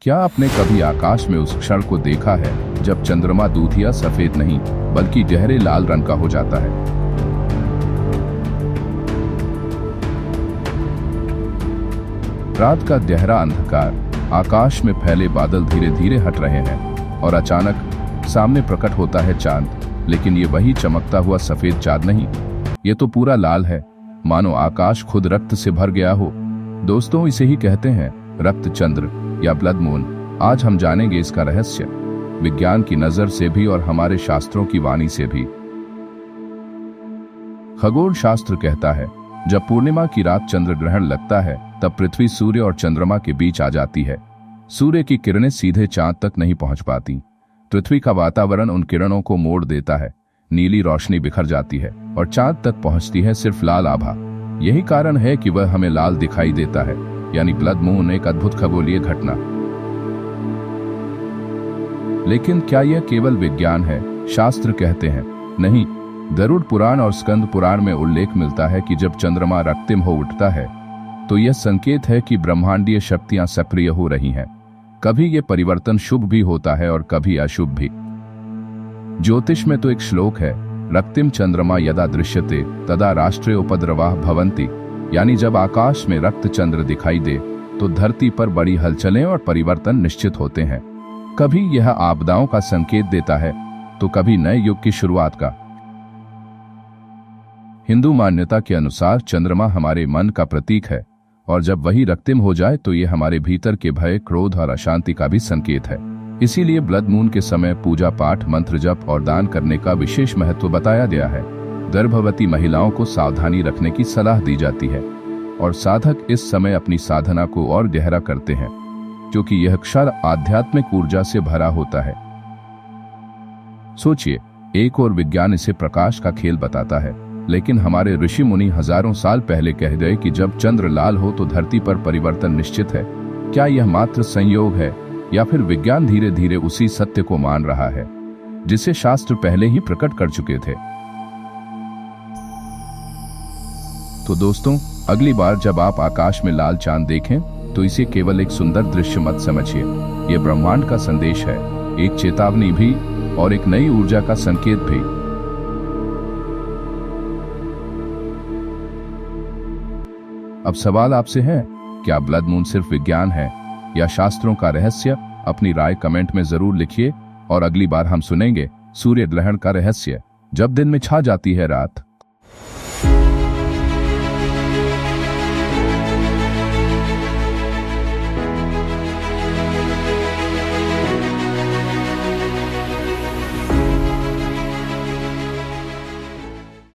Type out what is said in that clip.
क्या आपने कभी आकाश में उस क्षण को देखा है जब चंद्रमा दूधिया सफेद नहीं बल्कि गहरे लाल रंग का हो जाता है? रात का गहरा अंधकार, आकाश में फैले बादल धीरे धीरे हट रहे हैं और अचानक सामने प्रकट होता है चांद। लेकिन ये वही चमकता हुआ सफेद चांद नहीं, ये तो पूरा लाल है, मानो आकाश खुद रक्त से भर गया हो। दोस्तों, इसे ही कहते हैं रक्त चंद्र या ब्लड मून। आज हम जानेंगे इसका रहस्य, विज्ञान की नजर से भी और हमारे शास्त्रों की वाणी से भी। खगोल शास्त्र कहता है, जब पूर्णिमा की रात चंद्र ग्रहण लगता है तब पृथ्वी सूर्य और चंद्रमा के बीच आ जाती है। सूर्य की किरणें सीधे चांद तक नहीं पहुंच पाती। पृथ्वी का वातावरण उन किरणों को मोड़ देता है, नीली रोशनी बिखर जाती है और चांद तक पहुंचती है सिर्फ लाल आभा। यही कारण है कि वह हमें लाल दिखाई देता है, यानी ब्लड मून एक अद्भुत खगोलीय घटना। लेकिन क्या यह केवल विज्ञान है? शास्त्र कहते हैं नहीं। गरुड़ पुराण और स्कंद पुराण में उल्लेख मिलता है कि जब चंद्रमा रक्तिम हो उठता है तो यह संकेत है कि ब्रह्मांडीय शक्तियां सक्रिय हो रही हैं। कभी यह परिवर्तन शुभ भी होता है और कभी अशुभ भी। ज्योतिष में तो एक श्लोक है, रक्तिम चंद्रमा यदा दृश्यते तदा राष्ट्रे उपद्रवाः भवन्ति, यानी जब आकाश में रक्त चंद्र दिखाई दे तो धरती पर बड़ी हलचलें और परिवर्तन निश्चित होते हैं। कभी यह आपदाओं का संकेत देता है तो कभी नए युग की शुरुआत का। हिंदू मान्यता के अनुसार चंद्रमा हमारे मन का प्रतीक है और जब वही रक्तिम हो जाए तो यह हमारे भीतर के भय, क्रोध और अशांति का भी संकेत है। इसीलिए ब्लड मून के समय पूजा पाठ, मंत्र जप और दान करने का विशेष महत्व बताया गया है। गर्भवती महिलाओं को सावधानी रखने की सलाह दी जाती है और साधक इस समय अपनी साधना को और गहरा करते हैं, क्योंकि यह क्षण आध्यात्मिक ऊर्जा से भरा होता है। सोचिए, एक और विज्ञान इसे प्रकाश का खेल बताता है, लेकिन हमारे ऋषि मुनि हजारों साल पहले कह गए कि जब चंद्र लाल हो तो धरती पर परिवर्तन निश्चित है। क्या यह मात्र संयोग है या फिर विज्ञान धीरे धीरे उसी सत्य को मान रहा है जिसे शास्त्र पहले ही प्रकट कर चुके थे? तो दोस्तों, अगली बार जब आप आकाश में लाल चांद देखें तो इसे केवल एक सुंदर दृश्य मत समझिए। यह ब्रह्मांड का संदेश है, एक चेतावनी भी और एक नई ऊर्जा का संकेत भी। अब सवाल आपसे है, क्या ब्लड मून सिर्फ विज्ञान है या शास्त्रों का रहस्य? अपनी राय कमेंट में जरूर लिखिए और अगली बार हम सुनेंगे सूर्य ग्रहण का रहस्य, जब दिन में छा जाती है रात।